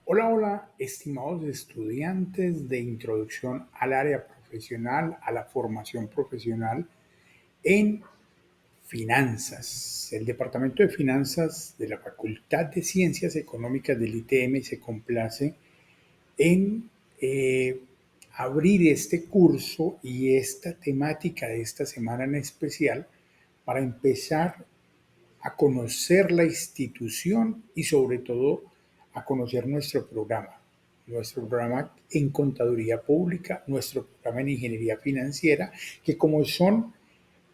Hola, hola, estimados estudiantes de introducción al área profesional, a la formación profesional en finanzas. El Departamento de Finanzas de la Facultad de Ciencias Económicas del ITM se complace en abrir este curso y esta temática de esta semana en especial para empezar a conocer la institución y sobre todo a conocer nuestro programa en contaduría pública, nuestro programa en ingeniería financiera, que como son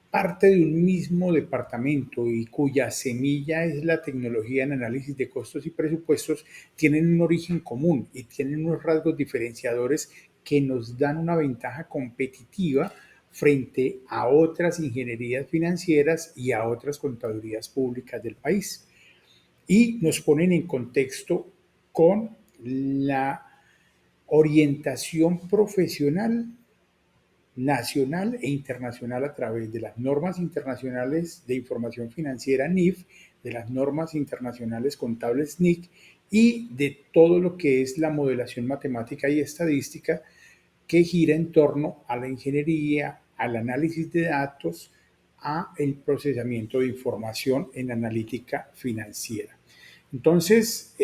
parte de un mismo departamento y cuya semilla es la tecnología en análisis de costos y presupuestos, tienen un origen común y tienen unos rasgos diferenciadores que nos dan una ventaja competitiva frente a otras ingenierías financieras y a otras contadurías públicas del país. Y nos ponen en contexto con la orientación profesional nacional e internacional a través de las normas internacionales de información financiera NIF, de las normas internacionales contables NIC y de todo lo que es la modelación matemática y estadística que gira en torno a la ingeniería, al análisis de datos, a el procesamiento de información en analítica financiera. Entonces,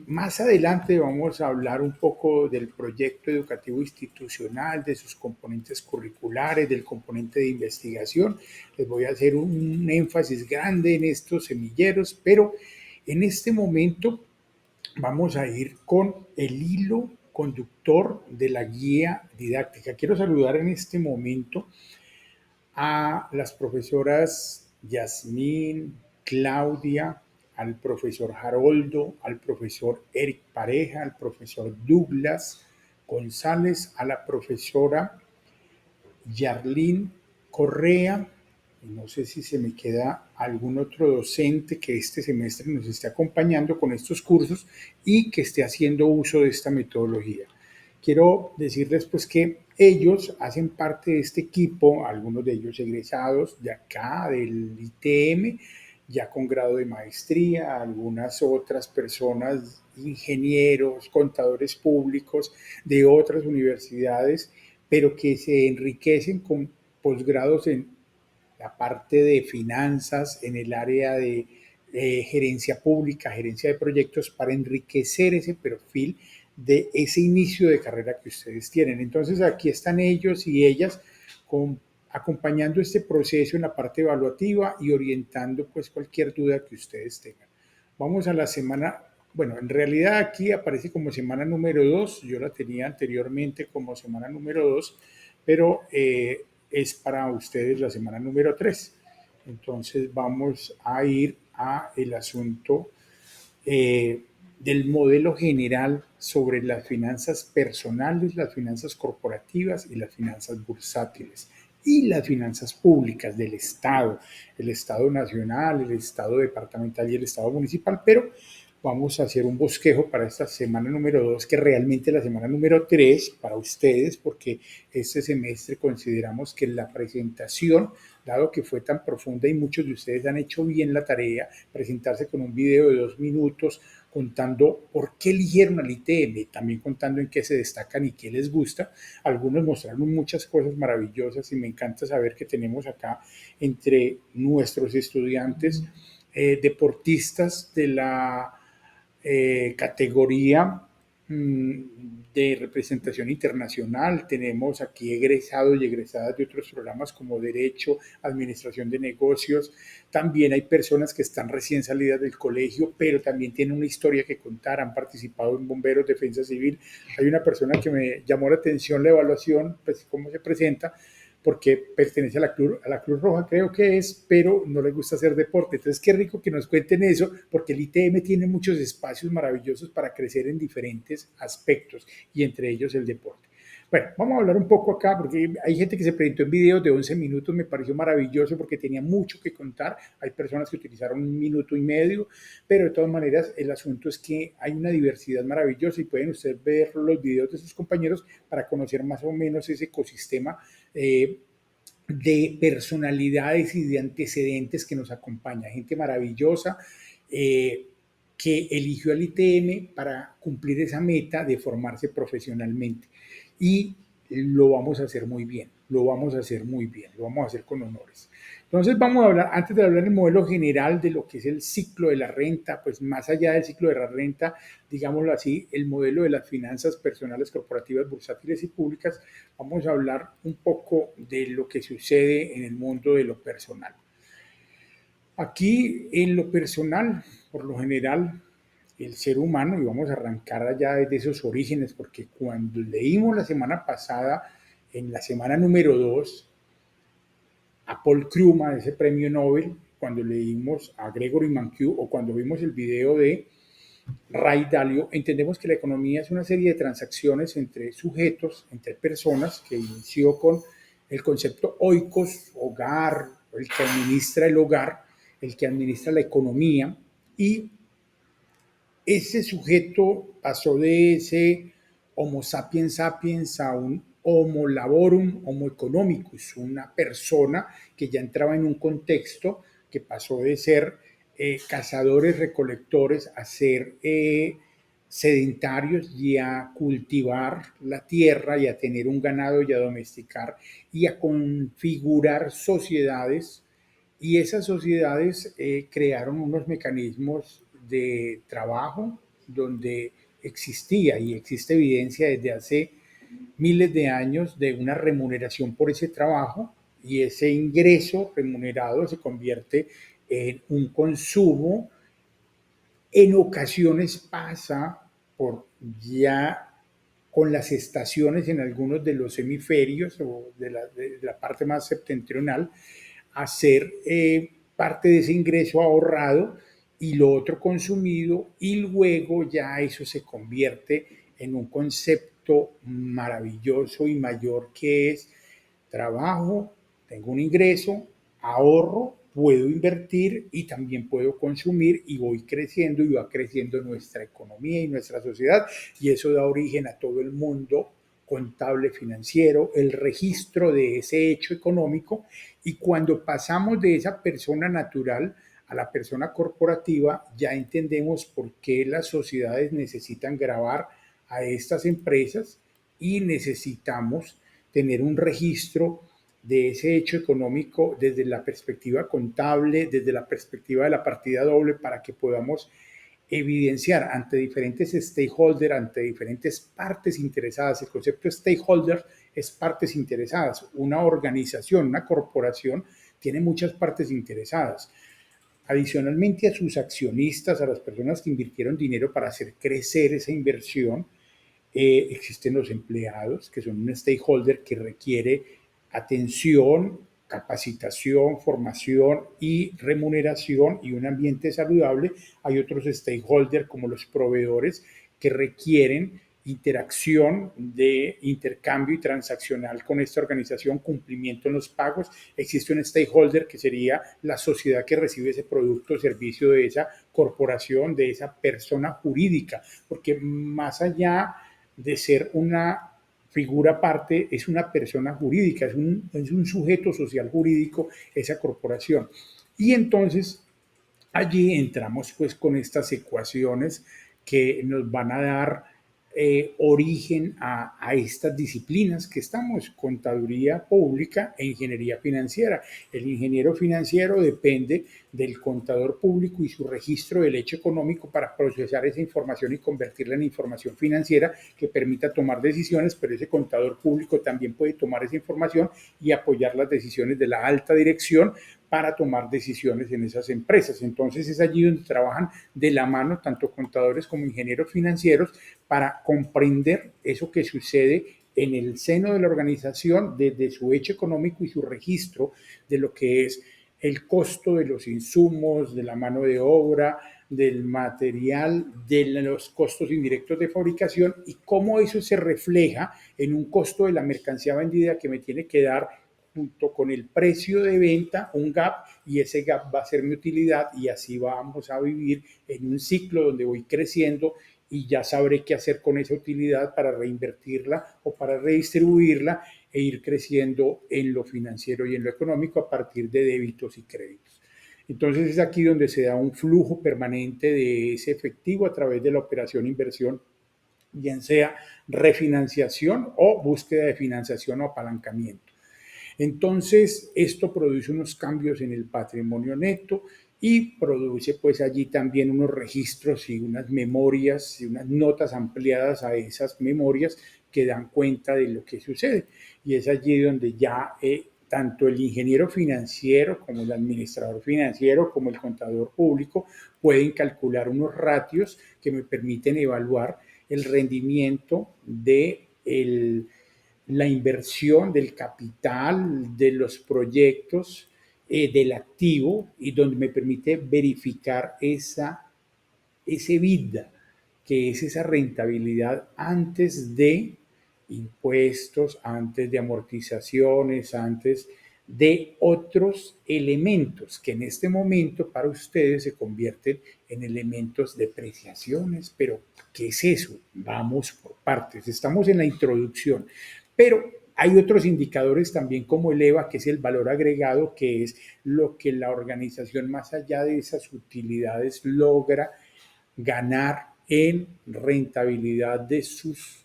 más adelante vamos a hablar un poco del proyecto educativo institucional, de sus componentes curriculares, del componente de investigación. Les voy a hacer un énfasis grande en estos semilleros, pero en este momento vamos a ir con el hilo conductor de la guía didáctica. Quiero saludar en este momento a las profesoras Yasmín, Claudia, al profesor Haroldo, al profesor Eric Pareja, al profesor Douglas González, a la profesora Yarlín Correa. No sé si se me queda algún otro docente que este semestre nos esté acompañando con estos cursos y que esté haciendo uso de esta metodología. Quiero decirles pues que ellos hacen parte de este equipo, algunos de ellos egresados de acá, del ITM, ya con grado de maestría, algunas otras personas, ingenieros, contadores públicos de otras universidades, pero que se enriquecen con posgrados en la parte de finanzas, en el área de gerencia pública, gerencia de proyectos, para enriquecer ese perfil de ese inicio de carrera que ustedes tienen. Entonces aquí están ellos y ellas con, acompañando este proceso en la parte evaluativa y orientando pues cualquier duda que ustedes tengan. Vamos a la semana, bueno, en realidad aquí aparece como semana número 2, yo la tenía anteriormente como semana número 2, pero es para ustedes la semana número 3. Entonces vamos a ir a el asunto del modelo general sobre las finanzas personales, las finanzas corporativas y las finanzas bursátiles y las finanzas públicas del Estado, el Estado nacional, el Estado departamental y el Estado municipal, pero vamos a hacer un bosquejo para esta semana número 2, que realmente la semana número 3 para ustedes, porque este semestre consideramos que la presentación, dado que fue tan profunda y muchos de ustedes han hecho bien la tarea, presentarse con un video de 2 minutos contando por qué eligieron al ITM, también contando en qué se destacan y qué les gusta. Algunos mostraron muchas cosas maravillosas y me encanta saber que tenemos acá entre nuestros estudiantes deportistas de la categoría de representación internacional. Tenemos aquí egresados y egresadas de otros programas como Derecho, Administración de Negocios. También hay personas que están recién salidas del colegio, pero también tienen una historia que contar, han participado en Bomberos, Defensa Civil. Hay una persona que me llamó la atención la evaluación, pues cómo se presenta, porque pertenece a la Cruz Roja, creo que es, pero no le gusta hacer deporte. Entonces, qué rico que nos cuenten eso, porque el ITM tiene muchos espacios maravillosos para crecer en diferentes aspectos, y entre ellos el deporte. Bueno, vamos a hablar un poco acá, porque hay gente que se presentó en videos de 11 minutos, me pareció maravilloso porque tenía mucho que contar. Hay personas que utilizaron 1 minuto y medio, pero de todas maneras el asunto es que hay una diversidad maravillosa y pueden ustedes ver los videos de sus compañeros para conocer más o menos ese ecosistema de personalidades y de antecedentes que nos acompaña. Gente maravillosa, que eligió el ITM para cumplir esa meta de formarse profesionalmente. Y lo vamos a hacer muy bien, lo vamos a hacer muy bien, lo vamos a hacer con honores. Entonces vamos a hablar, antes de hablar del modelo general de lo que es el ciclo de la renta, pues más allá del ciclo de la renta, digámoslo así, el modelo de las finanzas personales, corporativas, bursátiles y públicas, vamos a hablar un poco de lo que sucede en el mundo de lo personal. Aquí en lo personal, por lo general, el ser humano, y vamos a arrancar allá desde esos orígenes, porque cuando leímos la semana pasada, en la semana número 2, a Paul Krugman, ese premio Nobel, cuando leímos a Gregory Mankiw o cuando vimos el video de Ray Dalio, entendemos que la economía es una serie de transacciones entre sujetos, entre personas, que inició con el concepto oikos, hogar, el que administra el hogar, el que administra la economía, y ese sujeto pasó de ese Homo sapiens sapiens a un Homo laborum, Homo economicus, una persona que ya entraba en un contexto que pasó de ser cazadores, recolectores, a ser sedentarios y a cultivar la tierra y a tener un ganado y a domesticar y a configurar sociedades, y esas sociedades crearon unos mecanismos de trabajo donde existía y existe evidencia desde hace miles de años de una remuneración por ese trabajo, y ese ingreso remunerado se convierte en un consumo. En ocasiones pasa por ya con las estaciones en algunos de los hemisferios o de la parte más septentrional, hacer parte de ese ingreso ahorrado y lo otro consumido, y luego ya eso se convierte en un concepto maravilloso y mayor, que es trabajo, tengo un ingreso, ahorro, puedo invertir y también puedo consumir, y voy creciendo y va creciendo nuestra economía y nuestra sociedad, y eso da origen a todo el mundo contable financiero, el registro de ese hecho económico. Y cuando pasamos de esa persona natural a la persona corporativa, ya entendemos por qué las sociedades necesitan gravar a estas empresas y necesitamos tener un registro de ese hecho económico desde la perspectiva contable, desde la perspectiva de la partida doble, para que podamos evidenciar ante diferentes stakeholders, ante diferentes partes interesadas. El concepto de stakeholder es partes interesadas. Una organización, una corporación, tiene muchas partes interesadas. Adicionalmente a sus accionistas, a las personas que invirtieron dinero para hacer crecer esa inversión, existen los empleados, que son un stakeholder que requiere atención, capacitación, formación y remuneración y un ambiente saludable. Hay otros stakeholders como los proveedores, que requieren interacción de intercambio y transaccional con esta organización, cumplimiento en los pagos. Existe un stakeholder que sería la sociedad que recibe ese producto o servicio de esa corporación, de esa persona jurídica, porque más allá de ser una figura aparte, es una persona jurídica, es un sujeto social jurídico esa corporación. Y entonces allí entramos pues con estas ecuaciones que nos van a dar origen a estas disciplinas que estamos: contaduría pública e ingeniería financiera. El ingeniero financiero depende del contador público y su registro del hecho económico para procesar esa información y convertirla en información financiera que permita tomar decisiones, pero ese contador público también puede tomar esa información y apoyar las decisiones de la alta dirección para tomar decisiones en esas empresas. Entonces es allí donde trabajan de la mano tanto contadores como ingenieros financieros para comprender eso que sucede en el seno de la organización desde su hecho económico y su registro de lo que es el costo de los insumos, de la mano de obra, del material, de los costos indirectos de fabricación, y cómo eso se refleja en un costo de la mercancía vendida que me tiene que dar junto con el precio de venta un gap, y ese gap va a ser mi utilidad, y así vamos a vivir en un ciclo donde voy creciendo y ya sabré qué hacer con esa utilidad para reinvertirla o para redistribuirla e ir creciendo en lo financiero y en lo económico a partir de débitos y créditos. Entonces es aquí donde se da un flujo permanente de ese efectivo a través de la operación inversión, bien sea refinanciación o búsqueda de financiación o apalancamiento. Entonces, esto produce unos cambios en el patrimonio neto y produce pues allí también unos registros y unas memorias y unas notas ampliadas a esas memorias que dan cuenta de lo que sucede. Y es allí donde ya tanto el ingeniero financiero como el administrador financiero como el contador público pueden calcular unos ratios que me permiten evaluar el rendimiento de la inversión del capital, de los proyectos, del activo, y donde me permite verificar ese EBITDA, que es esa rentabilidad antes de impuestos, antes de amortizaciones, antes de otros elementos que en este momento para ustedes se convierten en elementos de depreciaciones. Pero, ¿qué es eso? Vamos por partes. Estamos en la introducción, pero hay otros indicadores también como el EVA, que es el valor agregado, que es lo que la organización más allá de esas utilidades logra ganar en rentabilidad de sus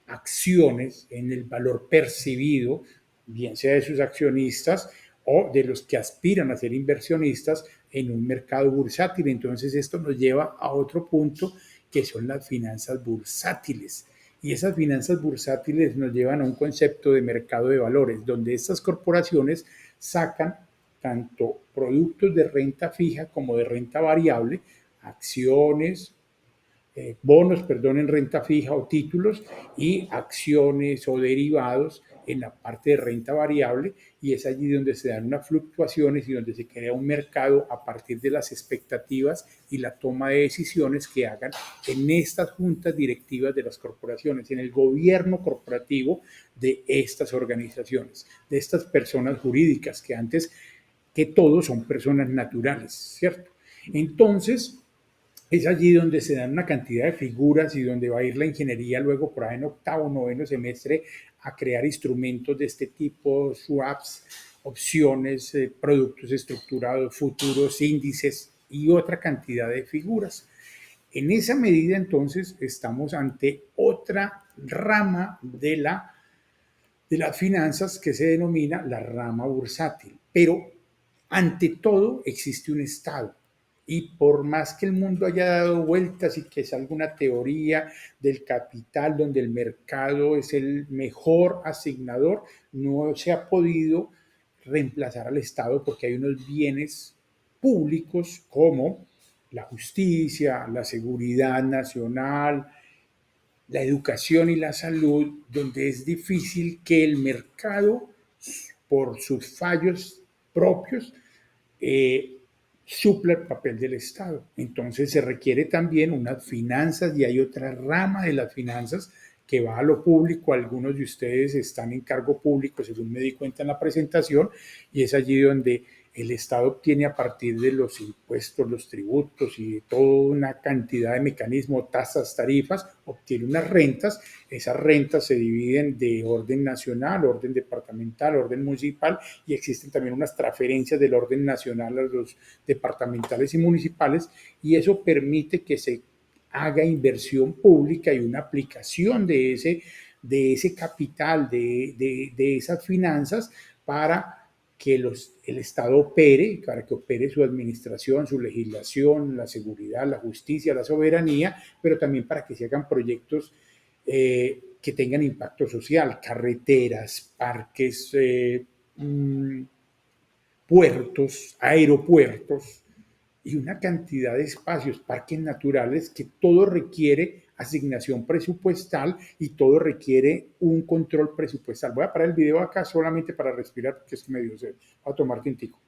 acciones, en el valor percibido, bien sea de sus accionistas o de los que aspiran a ser inversionistas en un mercado bursátil. Entonces esto nos lleva a otro punto, que son las finanzas bursátiles. Y esas finanzas bursátiles nos llevan a un concepto de mercado de valores, donde estas corporaciones sacan tanto productos de renta fija como de renta variable, acciones, bonos, perdón, en renta fija o títulos, y acciones o derivados en la parte de renta variable, y es allí donde se dan unas fluctuaciones y donde se crea un mercado a partir de las expectativas y la toma de decisiones que hagan en estas juntas directivas de las corporaciones, en el gobierno corporativo de estas organizaciones, de estas personas jurídicas que antes que todos son personas naturales, ¿cierto? Entonces, es allí donde se dan una cantidad de figuras y donde va a ir la ingeniería luego por ahí en octavo, noveno semestre a crear instrumentos de este tipo, swaps, opciones, productos estructurados, futuros, índices y otra cantidad de figuras. En esa medida, entonces, estamos ante otra rama de las finanzas que se denomina la rama bursátil. Pero ante todo existe un Estado. Y por más que el mundo haya dado vueltas y que es alguna teoría del capital donde el mercado es el mejor asignador, no se ha podido reemplazar al Estado, porque hay unos bienes públicos como la justicia, la seguridad nacional, la educación y la salud, donde es difícil que el mercado, por sus fallos propios, eh, supla el papel del Estado. Entonces se requiere también unas finanzas, y hay otra rama de las finanzas que va a lo público. Algunos de ustedes están en cargo público, según me di cuenta en la presentación, y es allí donde el Estado obtiene, a partir de los impuestos, los tributos y de toda una cantidad de mecanismos, tasas, tarifas, obtiene unas rentas. Esas rentas se dividen de orden nacional, orden departamental, orden municipal, y existen también unas transferencias del orden nacional a los departamentales y municipales, y eso permite que se haga inversión pública y una aplicación de ese capital, de esas finanzas, para que el Estado opere, para que opere su administración, su legislación, la seguridad, la justicia, la soberanía, pero también para que se hagan proyectos que tengan impacto social, carreteras, parques, puertos, aeropuertos y una cantidad de espacios, parques naturales, que todo requiere asignación presupuestal y todo requiere un control presupuestal. Voy a parar el video acá solamente para respirar, porque es medio serio. Voy a tomar tintico.